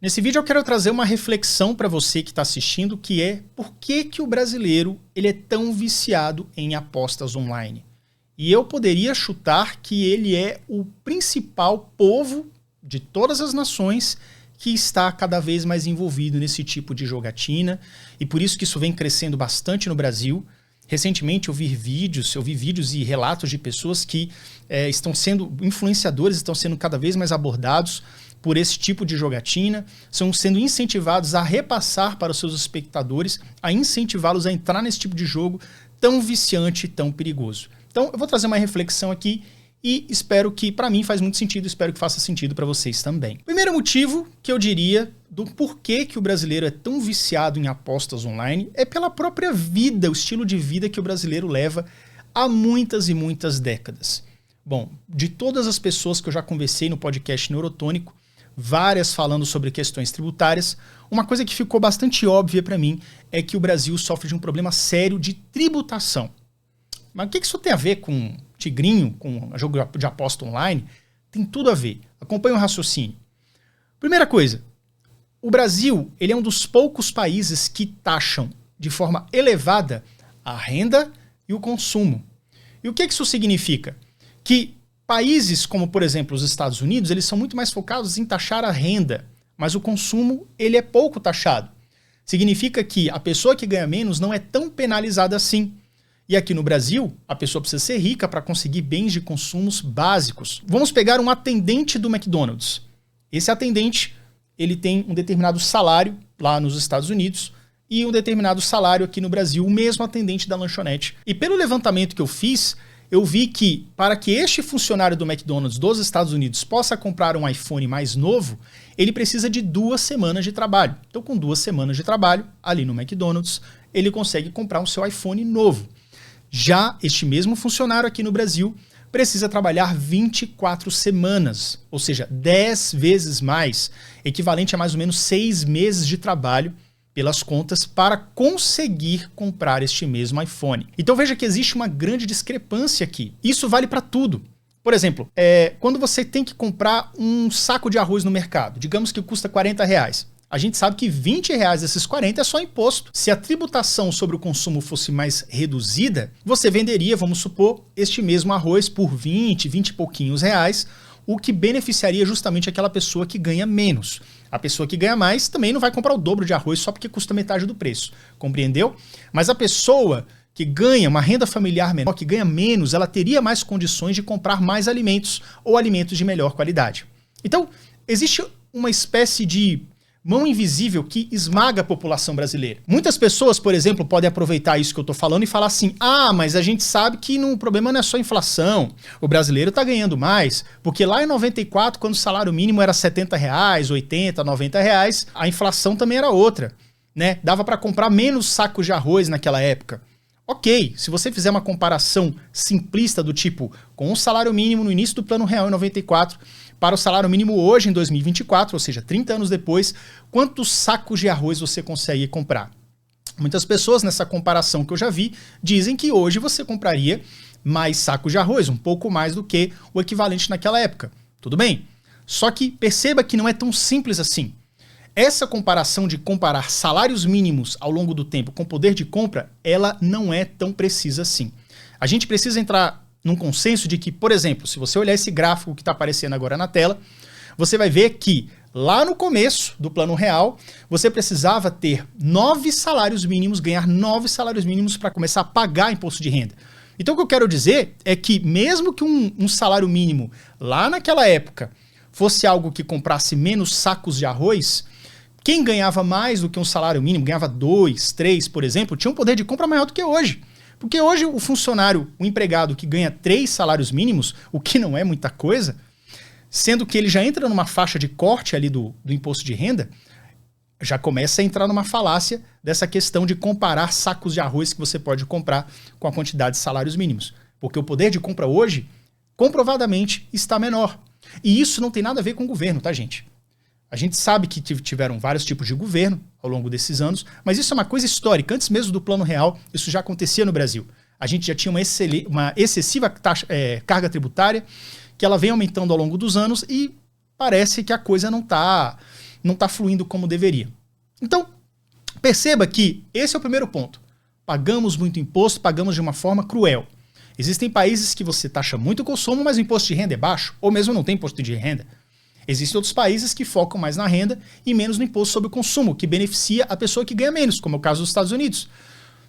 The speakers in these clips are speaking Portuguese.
Nesse vídeo eu quero trazer uma reflexão para você que está assistindo, que é por que o brasileiro ele é tão viciado em apostas online. E eu poderia chutar que ele é o principal povo de todas as nações que está cada vez mais envolvido nesse tipo de jogatina, e por isso que isso vem crescendo bastante no Brasil. Recentemente eu vi vídeos e relatos de pessoas que estão sendo influenciadores, estão sendo cada vez mais abordados por esse tipo de jogatina, são sendo incentivados a repassar para os seus espectadores, a incentivá-los a entrar nesse tipo de jogo tão viciante e tão perigoso. Então eu vou trazer uma reflexão aqui e espero que, para mim, faz muito sentido, espero que faça sentido para vocês também. Primeiro motivo que eu diria do porquê que o brasileiro é tão viciado em apostas online é pela própria vida, o estilo de vida que o brasileiro leva há muitas e muitas décadas. Bom, de todas as pessoas que eu já conversei no podcast Neurotônico, várias falando sobre questões tributárias, uma coisa que ficou bastante óbvia para mim é que o Brasil sofre de um problema sério de tributação. Mas o que isso tem a ver com tigrinho, com jogo de aposta online? Tem tudo a ver. Acompanhe o raciocínio. Primeira coisa, o Brasil ele é um dos poucos países que taxam de forma elevada a renda e o consumo. E o que isso significa? Que países como, por exemplo, os Estados Unidos, eles são muito mais focados em taxar a renda, mas o consumo ele é pouco taxado. Significa que a pessoa que ganha menos não é tão penalizada assim. E aqui no Brasil, a pessoa precisa ser rica para conseguir bens de consumos básicos. Vamos pegar um atendente do McDonald's. Esse atendente ele tem um determinado salário lá nos Estados Unidos e um determinado salário aqui no Brasil, o mesmo atendente da lanchonete. E pelo levantamento que eu fiz, eu vi que para que este funcionário do McDonald's dos Estados Unidos possa comprar um iPhone mais novo, ele precisa de 2 semanas de trabalho. Então, com 2 semanas de trabalho, ali no McDonald's, ele consegue comprar um seu iPhone novo. Já este mesmo funcionário aqui no Brasil precisa trabalhar 24 semanas, ou seja, 10 vezes mais, equivalente a mais ou menos 6 meses de trabalho pelas contas para conseguir comprar este mesmo iPhone. Então veja que existe uma grande discrepância aqui. Isso vale para tudo. Por exemplo, quando você tem que comprar um saco de arroz no mercado, digamos que custa R$40. A gente sabe que R$20 desses 40 é só imposto. Se a tributação sobre o consumo fosse mais reduzida, você venderia, vamos supor, este mesmo arroz por 20 e pouquinhos reais, o que beneficiaria justamente aquela pessoa que ganha menos. A pessoa que ganha mais também não vai comprar o dobro de arroz só porque custa metade do preço, compreendeu? Mas a pessoa que ganha uma renda familiar menor, que ganha menos, ela teria mais condições de comprar mais alimentos ou alimentos de melhor qualidade. Então, existe uma espécie de mão invisível que esmaga a população brasileira. Muitas pessoas, por exemplo, podem aproveitar isso que eu estou falando e falar assim, mas a gente sabe que o problema não é só inflação, o brasileiro está ganhando mais, porque lá em 94, quando o salário mínimo era R$70, 80, 90 reais, a inflação também era outra, né? Dava para comprar menos sacos de arroz naquela época. Ok, se você fizer uma comparação simplista do tipo, com o salário mínimo no início do Plano Real em 94, para o salário mínimo hoje em 2024, ou seja, 30 anos depois, quantos sacos de arroz você consegue comprar? Muitas pessoas nessa comparação que eu já vi dizem que hoje você compraria mais sacos de arroz, um pouco mais do que o equivalente naquela época. Tudo bem? Só que perceba que não é tão simples assim. Essa comparação de comparar salários mínimos ao longo do tempo com poder de compra, ela não é tão precisa assim. A gente precisa entrar num consenso de que, por exemplo, se você olhar esse gráfico que está aparecendo agora na tela, você vai ver que lá no começo do Plano Real, você precisava ter 9 salários mínimos, ganhar 9 salários mínimos para começar a pagar imposto de renda. Então o que eu quero dizer é que mesmo que um salário mínimo lá naquela época fosse algo que comprasse menos sacos de arroz, quem ganhava mais do que um salário mínimo, ganhava 2, 3, por exemplo, tinha um poder de compra maior do que hoje. Porque hoje o funcionário, o empregado que ganha 3 salários mínimos, o que não é muita coisa, sendo que ele já entra numa faixa de corte ali do imposto de renda, já começa a entrar numa falácia dessa questão de comparar sacos de arroz que você pode comprar com a quantidade de salários mínimos. Porque o poder de compra hoje, comprovadamente, está menor. E isso não tem nada a ver com o governo, tá, gente? A gente sabe que tiveram vários tipos de governo ao longo desses anos, mas isso é uma coisa histórica. Antes mesmo do Plano Real, isso já acontecia no Brasil. A gente já tinha uma excessiva carga tributária, que ela vem aumentando ao longo dos anos e parece que a coisa não está não está fluindo como deveria. Então, perceba que esse é o primeiro ponto. Pagamos muito imposto, pagamos de uma forma cruel. Existem países que você taxa muito o consumo, mas o imposto de renda é baixo, ou mesmo não tem imposto de renda. Existem outros países que focam mais na renda e menos no imposto sobre o consumo, que beneficia a pessoa que ganha menos, como é o caso dos Estados Unidos.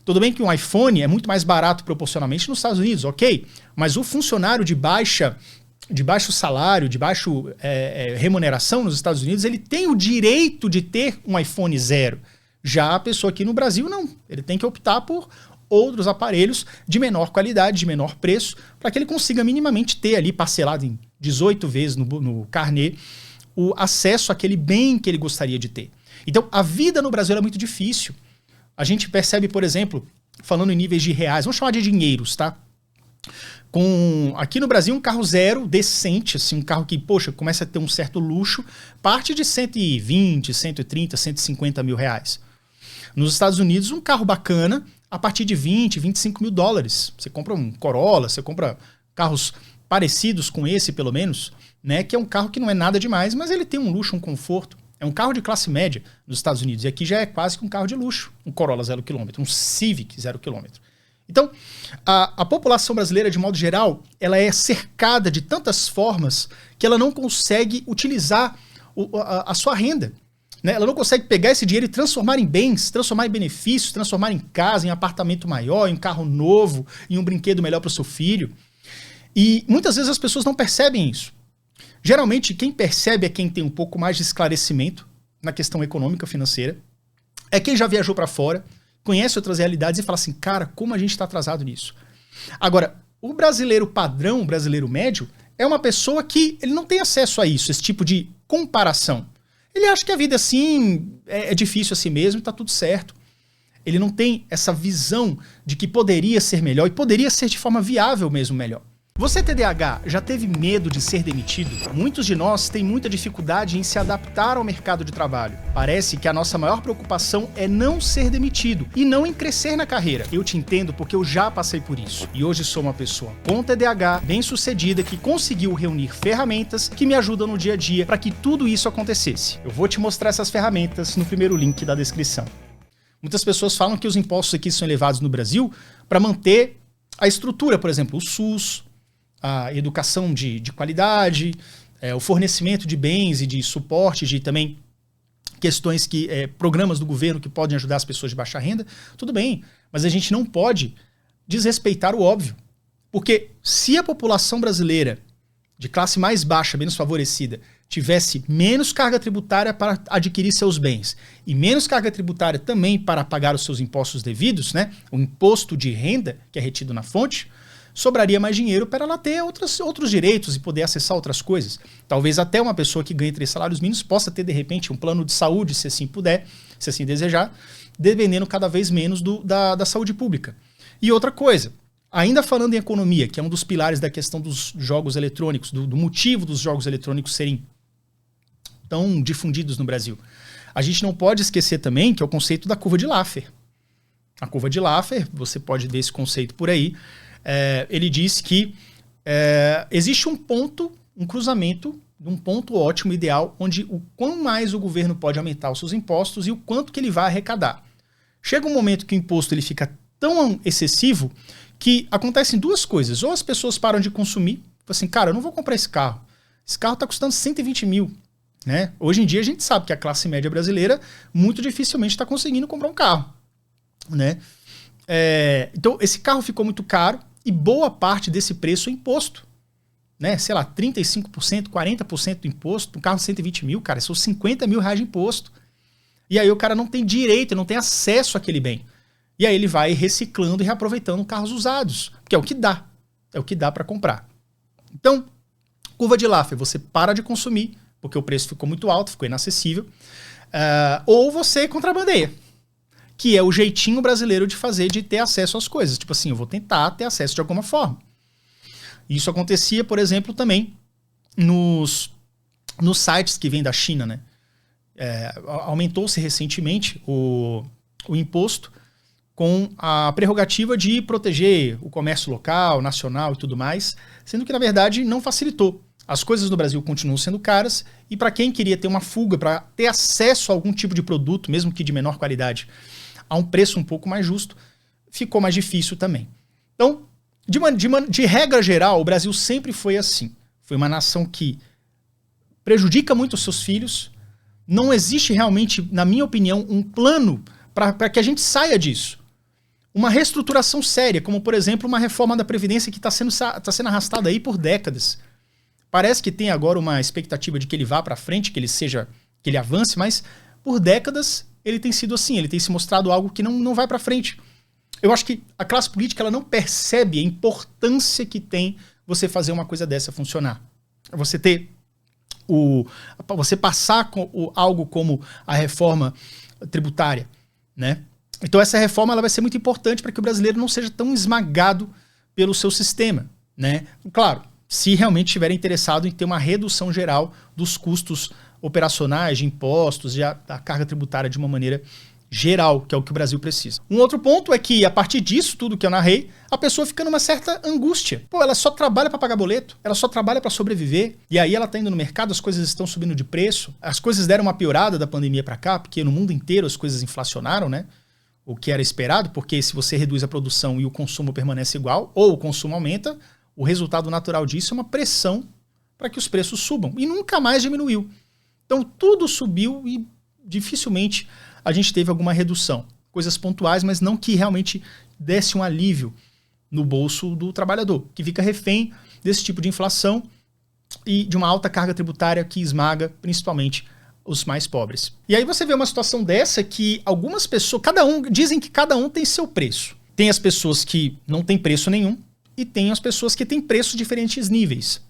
Tudo bem que um iPhone é muito mais barato proporcionalmente nos Estados Unidos, ok? Mas o funcionário de baixo salário, de baixa remuneração nos Estados Unidos, ele tem o direito de ter um iPhone 0. Já a pessoa aqui no Brasil, não. Ele tem que optar por outros aparelhos de menor qualidade, de menor preço, para que ele consiga minimamente ter ali parcelado em 18 vezes no carnê o acesso àquele bem que ele gostaria de ter. Então, a vida no Brasil é muito difícil. A gente percebe, por exemplo, falando em níveis de reais, vamos chamar de dinheiros, tá? Aqui no Brasil, um carro zero, decente, assim, um carro que, poxa, começa a ter um certo luxo, parte de 120, 130, 150 mil reais. Nos Estados Unidos, um carro bacana, a partir de 20, 25 mil dólares. Você compra um Corolla, você compra carros parecidos com esse, pelo menos, né? Que é um carro que não é nada demais, mas ele tem um luxo, um conforto. É um carro de classe média nos Estados Unidos. E aqui já é quase que um carro de luxo. Um Corolla 0 km, um Civic 0 km. Então, a população brasileira, de modo geral, ela é cercada de tantas formas que ela não consegue utilizar a sua renda. Né? Ela não consegue pegar esse dinheiro e transformar em bens, transformar em benefícios, transformar em casa, em apartamento maior, em um carro novo, em um brinquedo melhor para o seu filho. E muitas vezes as pessoas não percebem isso. Geralmente, quem percebe é quem tem um pouco mais de esclarecimento na questão econômica, financeira. É quem já viajou para fora, conhece outras realidades e fala assim, cara, como a gente está atrasado nisso. Agora, o brasileiro padrão, o brasileiro médio, é uma pessoa que ele não tem acesso a isso, esse tipo de comparação. Ele acha que a vida assim é difícil assim mesmo e tá tudo certo. Ele não tem essa visão de que poderia ser melhor e poderia ser de forma viável mesmo melhor. Você, TDAH, já teve medo de ser demitido? Muitos de nós têm muita dificuldade em se adaptar ao mercado de trabalho. Parece que a nossa maior preocupação é não ser demitido e não em crescer na carreira. Eu te entendo porque eu já passei por isso. E hoje sou uma pessoa com TDAH, bem-sucedida, que conseguiu reunir ferramentas que me ajudam no dia a dia para que tudo isso acontecesse. Eu vou te mostrar essas ferramentas no primeiro link da descrição. Muitas pessoas falam que os impostos aqui são elevados no Brasil para manter a estrutura, por exemplo, o SUS, a educação de qualidade, o fornecimento de bens e de suporte, de também questões programas do governo que podem ajudar as pessoas de baixa renda, tudo bem, mas a gente não pode desrespeitar o óbvio. Porque se a população brasileira de classe mais baixa, menos favorecida, tivesse menos carga tributária para adquirir seus bens e menos carga tributária também para pagar os seus impostos devidos, né, o imposto de renda que é retido na fonte, sobraria mais dinheiro para ela ter outros direitos e poder acessar outras coisas. Talvez até uma pessoa que ganhe 3 salários mínimos possa ter, de repente, um plano de saúde, se assim puder, se assim desejar, dependendo cada vez menos da saúde pública. E outra coisa, ainda falando em economia, que é um dos pilares da questão dos jogos eletrônicos, do motivo dos jogos eletrônicos serem tão difundidos no Brasil, a gente não pode esquecer também que é o conceito da curva de Laffer. A curva de Laffer, você pode ver esse conceito por aí, ele diz que existe um ponto, um cruzamento, um ponto ótimo, ideal, onde o quão mais o governo pode aumentar os seus impostos e o quanto que ele vai arrecadar. Chega um momento que o imposto ele fica tão excessivo que acontecem duas coisas. Ou as pessoas param de consumir, assim, cara, eu não vou comprar esse carro está custando 120 mil. Né? Hoje em dia a gente sabe que a classe média brasileira muito dificilmente está conseguindo comprar um carro. Né? Então esse carro ficou muito caro, e boa parte desse preço é imposto. Né? Sei lá, 35%, 40% do imposto. Um carro de 120 mil, cara, são 50 mil reais de imposto. E aí o cara não tem direito, não tem acesso àquele bem. E aí ele vai reciclando e reaproveitando carros usados, que é o que dá. É o que dá para comprar. Então, curva de Laffer, você para de consumir, porque o preço ficou muito alto, ficou inacessível. Ou você contrabandeia, que é o jeitinho brasileiro de fazer, de ter acesso às coisas. Tipo assim, eu vou tentar ter acesso de alguma forma. Isso acontecia, por exemplo, também nos sites que vêm da China. Né? Aumentou-se recentemente o imposto com a prerrogativa de proteger o comércio local, nacional e tudo mais, sendo que, na verdade, não facilitou. As coisas no Brasil continuam sendo caras e para quem queria ter uma fuga, para ter acesso a algum tipo de produto, mesmo que de menor qualidade, a um preço um pouco mais justo, ficou mais difícil também. Então, de regra geral, o Brasil sempre foi assim. Foi uma nação que prejudica muito os seus filhos. Não existe realmente, na minha opinião, um plano para que a gente saia disso. Uma reestruturação séria, como por exemplo uma reforma da Previdência que está sendo arrastada aí por décadas. Parece que tem agora uma expectativa de que ele vá para frente, que ele avance, mas por décadas ele tem sido assim, ele tem se mostrado algo que não vai para frente. Eu acho que a classe política ela não percebe a importância que tem você fazer uma coisa dessa funcionar. Você ter você passar com algo como a reforma tributária, né? Então essa reforma ela vai ser muito importante para que o brasileiro não seja tão esmagado pelo seu sistema, né? Claro, se realmente estiver interessado em ter uma redução geral dos custos operacionais, de impostos e da carga tributária de uma maneira geral, que é o que o Brasil precisa. Um outro ponto é que, a partir disso tudo que eu narrei, a pessoa fica numa certa angústia. Pô, ela só trabalha para pagar boleto, ela só trabalha para sobreviver, e aí ela tá indo no mercado, as coisas estão subindo de preço, as coisas deram uma piorada da pandemia para cá, porque no mundo inteiro as coisas inflacionaram, né? O que era esperado, porque se você reduz a produção e o consumo permanece igual, ou o consumo aumenta, o resultado natural disso é uma pressão para que os preços subam. E nunca mais diminuiu. Então tudo subiu e dificilmente a gente teve alguma redução. Coisas pontuais, mas não que realmente desse um alívio no bolso do trabalhador, que fica refém desse tipo de inflação e de uma alta carga tributária que esmaga principalmente os mais pobres. E aí você vê uma situação dessa que algumas pessoas, dizem que cada um tem seu preço. Tem as pessoas que não têm preço nenhum e tem as pessoas que têm preços de diferentes níveis.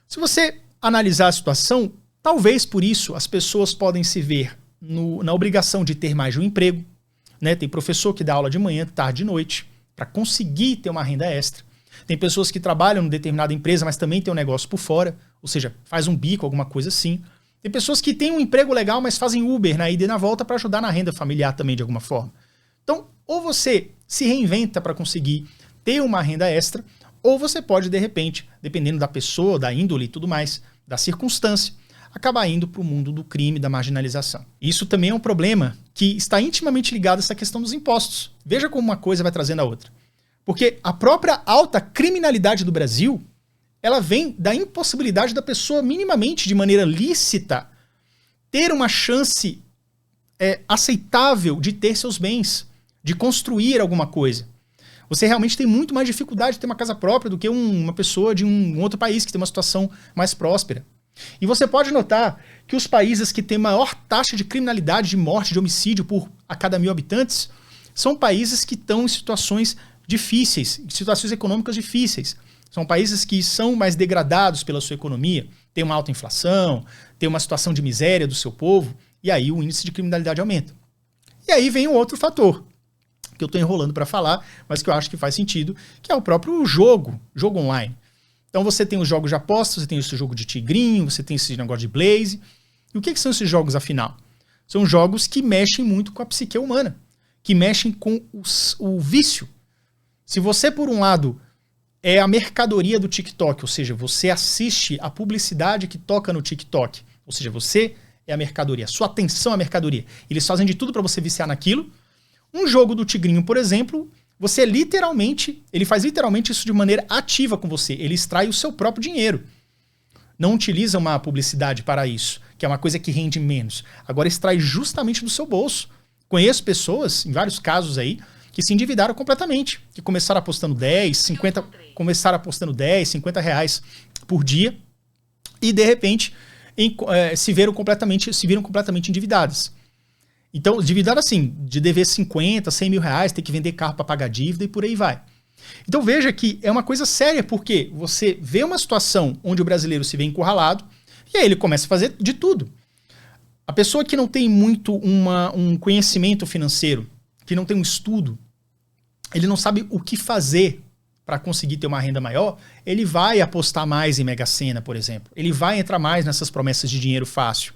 Se você analisar a situação, talvez por isso as pessoas podem se ver na obrigação de ter mais de um emprego, né? Tem professor que dá aula de manhã, tarde e noite, para conseguir ter uma renda extra. Tem pessoas que trabalham em determinada empresa, mas também tem um negócio por fora, ou seja, faz um bico, alguma coisa assim. Tem pessoas que têm um emprego legal, mas fazem Uber na ida e na volta para ajudar na renda familiar também, de alguma forma. Então, ou você se reinventa para conseguir ter uma renda extra, ou você pode, de repente, dependendo da pessoa, da índole e tudo mais, da circunstância, acabar indo para o mundo do crime, da marginalização. Isso também é um problema que está intimamente ligado a essa questão dos impostos. Veja como uma coisa vai trazendo a outra. Porque a própria alta criminalidade do Brasil, ela vem da impossibilidade da pessoa minimamente, de maneira lícita, ter uma chance aceitável de ter seus bens, de construir alguma coisa. Você realmente tem muito mais dificuldade de ter uma casa própria do que uma pessoa de um outro país que tem uma situação mais próspera. E você pode notar que os países que têm maior taxa de criminalidade, de morte, de homicídio a cada 1000 habitantes, são países que estão em situações difíceis, situações econômicas difíceis. São países que são mais degradados pela sua economia, tem uma alta inflação, tem uma situação de miséria do seu povo, e aí o índice de criminalidade aumenta. E aí vem um outro fator, que eu estou enrolando para falar, mas que eu acho que faz sentido, que é o próprio jogo online. Então você tem os jogos de apostas, você tem esse jogo de tigrinho, você tem esse negócio de Blaze. E o que são esses jogos, afinal? São jogos que mexem muito com a psique humana, que mexem com o vício. Se você, por um lado, é a mercadoria do TikTok, ou seja, você assiste a publicidade que toca no TikTok, ou seja, você é a mercadoria, sua atenção é a mercadoria. Eles fazem de tudo para você viciar naquilo. Um jogo do tigrinho, por exemplo, ele faz literalmente isso de maneira ativa com você. Ele extrai o seu próprio dinheiro. Não utiliza uma publicidade para isso, que é uma coisa que rende menos. Agora extrai justamente do seu bolso. Conheço pessoas, em vários casos aí, que se endividaram completamente, que começaram apostando 10, 50 reais por dia e, de repente, se viram completamente endividadas. Então, endividado assim, de dever 50, 100 mil reais, ter que vender carro para pagar dívida e por aí vai. Então veja que é uma coisa séria, porque você vê uma situação onde o brasileiro se vê encurralado e aí ele começa a fazer de tudo. A pessoa que não tem muito um conhecimento financeiro, que não tem um estudo, ele não sabe o que fazer para conseguir ter uma renda maior, ele vai apostar mais em Mega Sena, por exemplo. Ele vai entrar mais nessas promessas de dinheiro fácil.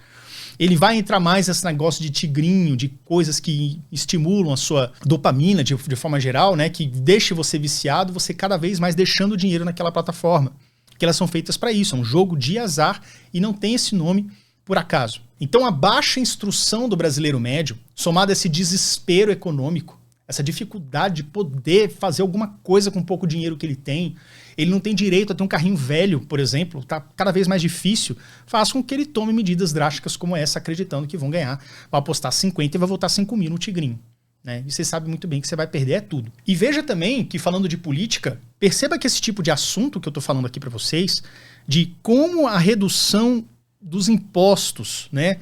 Ele vai entrar mais nesse negócio de tigrinho, de coisas que estimulam a sua dopamina de forma geral, né? Que deixe você viciado, você cada vez mais deixando dinheiro naquela plataforma. que elas são feitas para isso, é um jogo de azar e não tem esse nome por acaso. Então a baixa instrução do brasileiro médio, somada a esse desespero econômico, essa dificuldade de poder fazer alguma coisa com o pouco dinheiro que ele não tem direito a ter um carrinho velho, por exemplo, tá cada vez mais difícil, faz com que ele tome medidas drásticas como essa, acreditando que vão ganhar, vai apostar 50 e vai voltar 5 mil no tigrinho. Né? E você sabe muito bem que você vai perder tudo. E veja também que, falando de política, perceba que esse tipo de assunto que eu estou falando aqui para vocês, de como a redução dos impostos, né,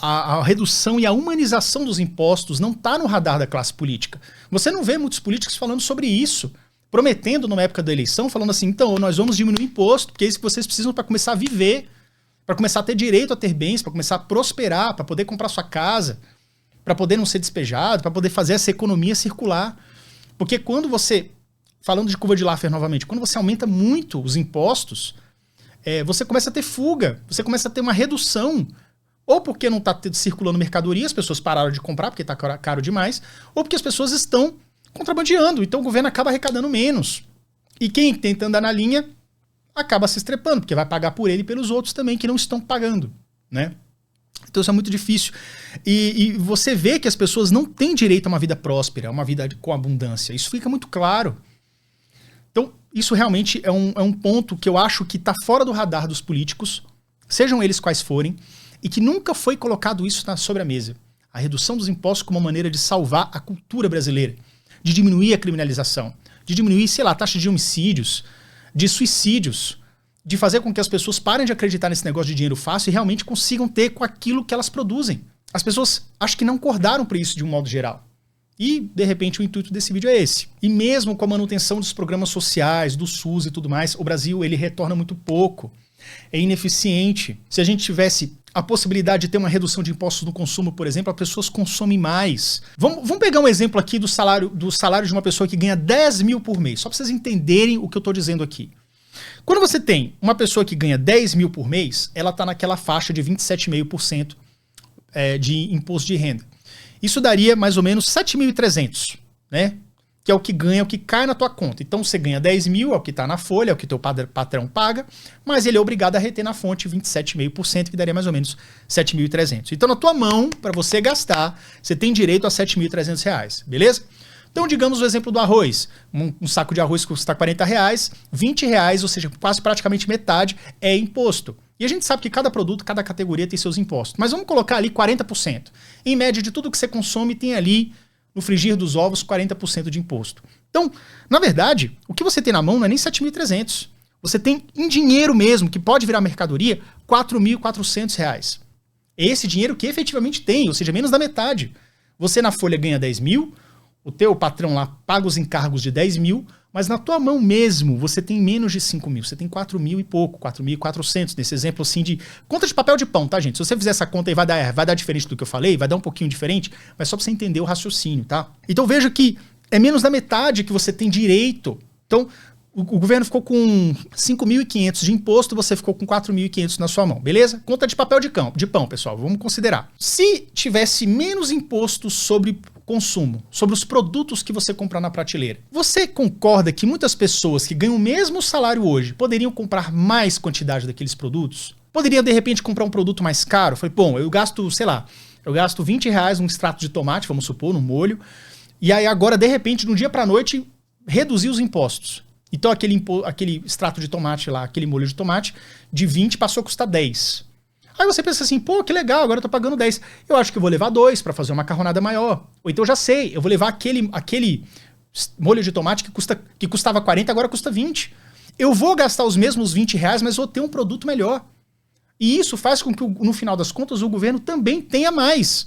a redução e a humanização dos impostos não está no radar da classe política. Você não vê muitos políticos falando sobre isso, prometendo numa época da eleição, falando assim, então nós vamos diminuir o imposto, porque é isso que vocês precisam para começar a viver, para começar a ter direito a ter bens, para começar a prosperar, para poder comprar sua casa, para poder não ser despejado, para poder fazer essa economia circular. Porque quando você, falando de curva de Laffer novamente, quando você aumenta muito os impostos, você começa a ter fuga, você começa a ter uma redução, ou porque não está circulando mercadoria, as pessoas pararam de comprar porque está caro demais, ou porque as pessoas estão contrabandeando, então o governo acaba arrecadando menos. E quem tenta andar na linha acaba se estrepando, porque vai pagar por ele e pelos outros também que não estão pagando, né? Então isso é muito difícil. E você vê que as pessoas não têm direito a uma vida próspera, a uma vida com abundância. Isso fica muito claro. Então isso realmente é um ponto que eu acho que está fora do radar dos políticos, sejam eles quais forem, e que nunca foi colocado isso sobre a mesa. A redução dos impostos como uma maneira de salvar a cultura brasileira, de diminuir a criminalização, de diminuir, sei lá, a taxa de homicídios, de suicídios, de fazer com que as pessoas parem de acreditar nesse negócio de dinheiro fácil e realmente consigam ter com aquilo que elas produzem. As pessoas acho que não acordaram para isso de um modo geral. E, de repente, o intuito desse vídeo é esse. E mesmo com a manutenção dos programas sociais, do SUS e tudo mais, o Brasil ele retorna muito pouco. É ineficiente. Se a gente tivesse a possibilidade de ter uma redução de impostos no consumo, por exemplo, as pessoas consomem mais. Vamos pegar um exemplo aqui do salário de uma pessoa que ganha 10 mil por mês, só para vocês entenderem o que eu estou dizendo aqui. Quando você tem uma pessoa que ganha 10 mil por mês, ela está naquela faixa de 27,5% de imposto de renda. Isso daria mais ou menos 7.300, né? Que é o que ganha, o que cai na tua conta. Então você ganha 10 mil, é o que está na folha, é o que teu patrão paga, mas ele é obrigado a reter na fonte 27,5%, que daria mais ou menos 7.300. Então na tua mão, para você gastar, você tem direito a 7.300 reais, beleza? Então digamos o exemplo do arroz. Um saco de arroz custa 40 reais, 20 reais, ou seja, quase praticamente metade, é imposto. E a gente sabe que cada produto, cada categoria tem seus impostos. Mas vamos colocar ali 40%. Em média de tudo que você consome tem ali, no frigir dos ovos, 40% de imposto. Então, na verdade, o que você tem na mão não é nem 7.300. Você tem em dinheiro mesmo, que pode virar mercadoria, 4.400 reais. É esse dinheiro que efetivamente tem, ou seja, menos da metade. Você na folha ganha 10 mil, o teu patrão lá paga os encargos de 10 mil, mas na tua mão mesmo você tem menos de 5 mil, você tem 4 mil e pouco, 4.400, nesse exemplo assim de conta de papel de pão, tá gente? Se você fizer essa conta aí vai dar diferente do que eu falei, vai dar um pouquinho diferente, mas só pra você entender o raciocínio, tá? Então veja que é menos da metade que você tem direito. Então o governo ficou com 5.500 de imposto, você ficou com 4.500 na sua mão, beleza? Conta de papel de pão, pessoal, vamos considerar. Se tivesse menos imposto sobre consumo, sobre os produtos que você comprar na prateleira, você concorda que muitas pessoas que ganham o mesmo salário hoje poderiam comprar mais quantidade daqueles produtos? Poderiam, de repente, comprar um produto mais caro? Falei, bom, eu gasto, sei lá, eu gasto 20 reais num extrato de tomate, vamos supor, num molho, e aí agora, de repente, de um dia para noite, reduzir os impostos. Então aquele extrato de tomate lá, aquele molho de tomate, de 20 passou a custar 10. Aí você pensa assim, pô, que legal, agora eu tô pagando 10. Eu acho que eu vou levar 2 para fazer uma macarronada maior. Ou então eu já sei, eu vou levar aquele molho de tomate que custava 40, agora custa 20. Eu vou gastar os mesmos 20 reais, mas vou ter um produto melhor. E isso faz com que, no final das contas, o governo também tenha mais.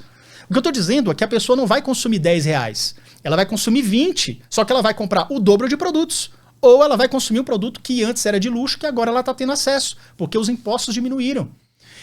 O que eu tô dizendo é que a pessoa não vai consumir 10 reais. Ela vai consumir 20, só que ela vai comprar o dobro de produtos. Ou ela vai consumir um produto que antes era de luxo, que agora ela está tendo acesso, porque os impostos diminuíram.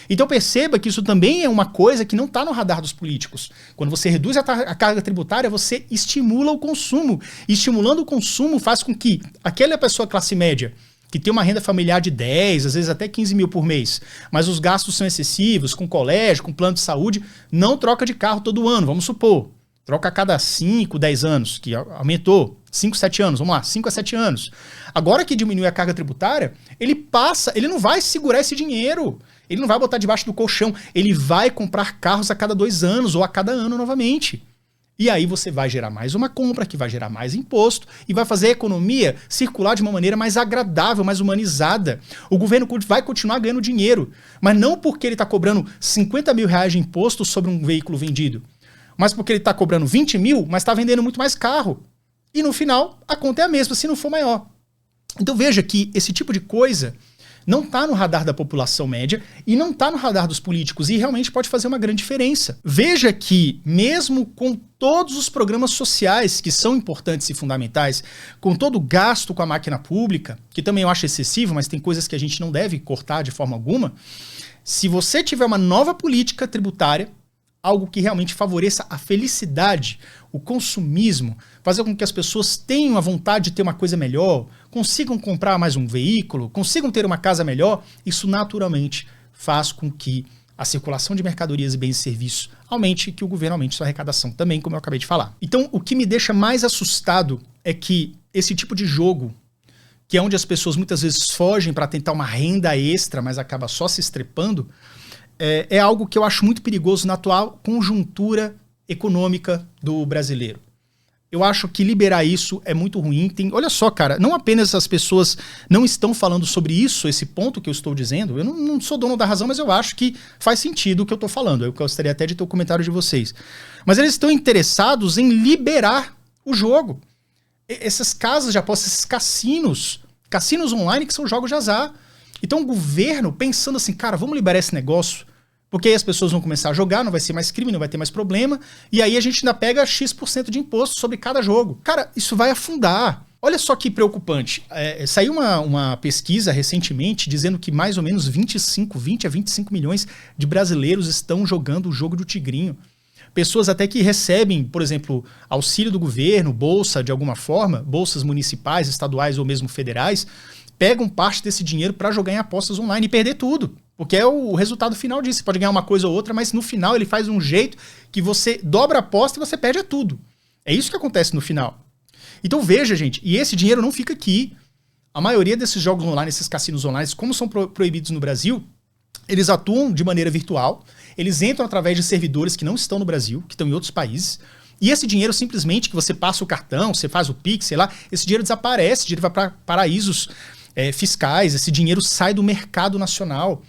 Então perceba que isso também é uma coisa que não está no radar dos políticos. Quando você reduz a carga tributária, você estimula o consumo. E estimulando o consumo faz com que aquela pessoa classe média, que tem uma renda familiar de 10, às vezes até 15 mil por mês, mas os gastos são excessivos, com colégio, com plano de saúde, não troca de carro todo ano, vamos supor. Troca a cada 5, 10 anos, que aumentou. 5, 7 anos, vamos lá, 5 a 7 anos. Agora que diminui a carga tributária, ele não vai segurar esse dinheiro. Ele não vai botar debaixo do colchão. Ele vai comprar carros a cada 2 anos ou a cada ano novamente. E aí você vai gerar mais uma compra, que vai gerar mais imposto e vai fazer a economia circular de uma maneira mais agradável, mais humanizada. O governo vai continuar ganhando dinheiro, mas não porque ele está cobrando 50 mil reais de imposto sobre um veículo vendido, mas porque ele está cobrando 20 mil, mas está vendendo muito mais carro. E no final, a conta é a mesma, se não for maior. Então veja que esse tipo de coisa não está no radar da população média e não está no radar dos políticos e realmente pode fazer uma grande diferença. Veja que mesmo com todos os programas sociais que são importantes e fundamentais, com todo o gasto com a máquina pública, que também eu acho excessivo, mas tem coisas que a gente não deve cortar de forma alguma, se você tiver uma nova política tributária, algo que realmente favoreça a felicidade, o consumismo, fazer com que as pessoas tenham a vontade de ter uma coisa melhor, consigam comprar mais um veículo, consigam ter uma casa melhor, isso naturalmente faz com que a circulação de mercadorias e bens e serviços aumente e que o governo aumente sua arrecadação também, como eu acabei de falar. Então, o que me deixa mais assustado é que esse tipo de jogo, que é onde as pessoas muitas vezes fogem para tentar uma renda extra, mas acaba só se estrepando, é algo que eu acho muito perigoso na atual conjuntura econômica do brasileiro. Eu acho que liberar isso é muito ruim. Olha só, cara, não apenas as pessoas não estão falando sobre isso, esse ponto que eu estou dizendo, eu não sou dono da razão, mas eu acho que faz sentido o que eu estou falando. Eu gostaria até de ter o comentário de vocês. Mas eles estão interessados em liberar o jogo. Essas casas de apostas, esses cassinos online que são jogos de azar. Então o governo pensando assim, cara, vamos liberar esse negócio, porque aí as pessoas vão começar a jogar, não vai ser mais crime, não vai ter mais problema, e aí a gente ainda pega X% de imposto sobre cada jogo. Cara, isso vai afundar. Olha só que preocupante. Saiu uma pesquisa recentemente dizendo que mais ou menos 20 a 25 milhões de brasileiros estão jogando o jogo do Tigrinho. Pessoas até que recebem, por exemplo, auxílio do governo, bolsa de alguma forma, bolsas municipais, estaduais ou mesmo federais, pegam parte desse dinheiro para jogar em apostas online e perder tudo. Porque é o resultado final disso. Você pode ganhar uma coisa ou outra, mas no final ele faz um jeito que você dobra a aposta e você perde tudo. É isso que acontece no final. Então veja, gente, e esse dinheiro não fica aqui. A maioria desses jogos online, esses cassinos online, como são proibidos no Brasil, eles atuam de maneira virtual, eles entram através de servidores que não estão no Brasil, que estão em outros países, e esse dinheiro simplesmente que você passa o cartão, você faz o Pix, sei lá, esse dinheiro desaparece, esse dinheiro vai para paraísos fiscais, esse dinheiro sai do mercado nacional.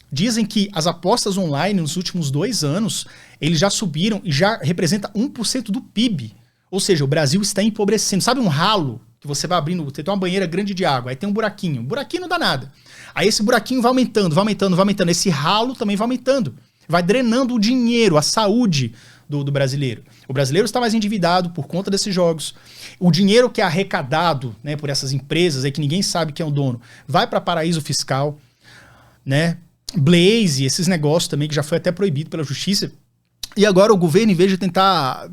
Dizem que as apostas online nos últimos 2 anos, eles já subiram e já representa 1% do PIB. Ou seja, o Brasil está empobrecendo. Sabe um ralo que você vai abrindo, você tem uma banheira grande de água, aí tem um buraquinho. Buraquinho não dá nada. Aí esse buraquinho vai aumentando, vai aumentando, vai aumentando. Esse ralo também vai aumentando. Vai drenando o dinheiro, a saúde do brasileiro. O brasileiro está mais endividado por conta desses jogos. O dinheiro que é arrecadado, né, por essas empresas aí que ninguém sabe quem é o dono, vai para paraíso fiscal, né? Blaze, esses negócios também que já foi até proibido pela justiça. E agora o governo, em vez de tentar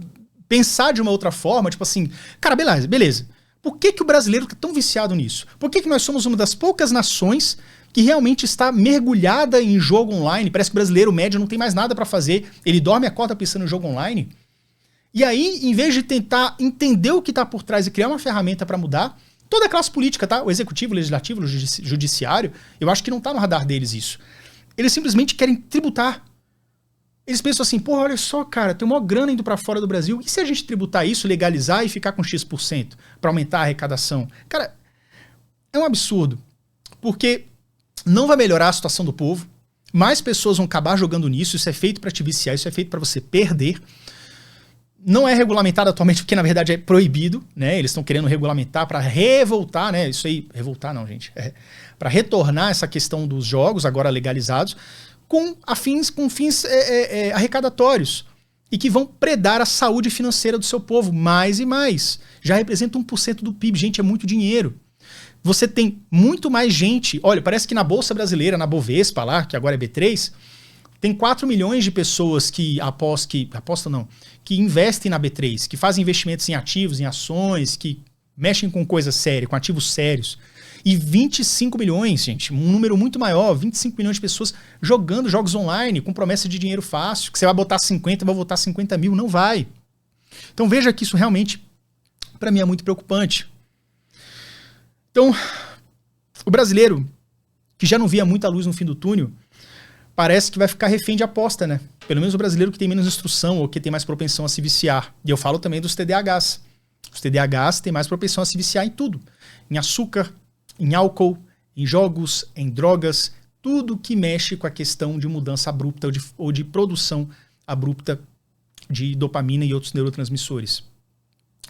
pensar de uma outra forma, tipo assim, cara, beleza. Por que o brasileiro está tão viciado nisso? Por que nós somos uma das poucas nações que realmente está mergulhada em jogo online? Parece que o brasileiro médio não tem mais nada para fazer. Ele dorme e acorda pensando em jogo online. E aí, em vez de tentar entender o que está por trás e criar uma ferramenta para mudar, toda a classe política, tá? O executivo, o legislativo, o judiciário, eu acho que não está no radar deles isso. Eles simplesmente querem tributar. Eles pensam assim, porra, olha só, cara, tem uma grana indo para fora do Brasil. E se a gente tributar isso, legalizar e ficar com X% para aumentar a arrecadação? Cara, é um absurdo. Porque não vai melhorar a situação do povo. Mais pessoas vão acabar jogando nisso. Isso é feito para te viciar, isso é feito para você perder. Não é regulamentado atualmente porque, na verdade, é proibido, né? Eles estão querendo regulamentar para revoltar, né? Isso aí, revoltar não, gente. Para retornar essa questão dos jogos, agora legalizados, com fins arrecadatórios. E que vão predar a saúde financeira do seu povo mais e mais. Já representa 1% do PIB. Gente, é muito dinheiro. Você tem muito mais gente... Olha, parece que na Bolsa Brasileira, na Bovespa lá, que agora é B3... Tem 4 milhões de pessoas que investem na B3, que fazem investimentos em ativos, em ações, que mexem com coisa séria, com ativos sérios. E 25 milhões, gente, um número muito maior, 25 milhões de pessoas jogando jogos online com promessa de dinheiro fácil, que você vai botar 50, vai botar 50 mil, não vai. Então veja que isso realmente, para mim, é muito preocupante. Então, o brasileiro, que já não via muita luz no fim do túnel, parece que vai ficar refém de aposta, né? Pelo menos o brasileiro que tem menos instrução ou que tem mais propensão a se viciar. E eu falo também dos TDAHs. Os TDAHs têm mais propensão a se viciar em tudo. Em açúcar, em álcool, em jogos, em drogas, tudo que mexe com a questão de mudança abrupta ou de produção abrupta de dopamina e outros neurotransmissores.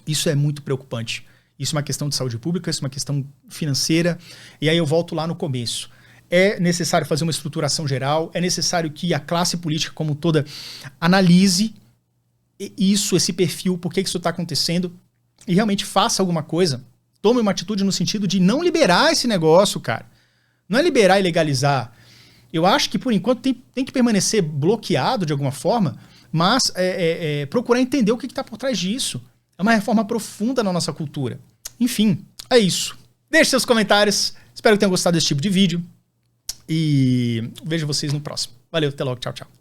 Isso é muito preocupante. Isso é uma questão de saúde pública, isso é uma questão financeira. E aí eu volto lá no começo. É necessário fazer uma estruturação geral, é necessário que a classe política como toda analise isso, esse perfil, por que isso está acontecendo, e realmente faça alguma coisa. Tome uma atitude no sentido de não liberar esse negócio, cara. Não é liberar e legalizar. Eu acho que, por enquanto, tem que permanecer bloqueado de alguma forma, mas procurar entender o que está por trás disso. É uma reforma profunda na nossa cultura. Enfim, é isso. Deixe seus comentários. Espero que tenham gostado desse tipo de vídeo. E vejo vocês no próximo. Valeu, até logo. Tchau, tchau.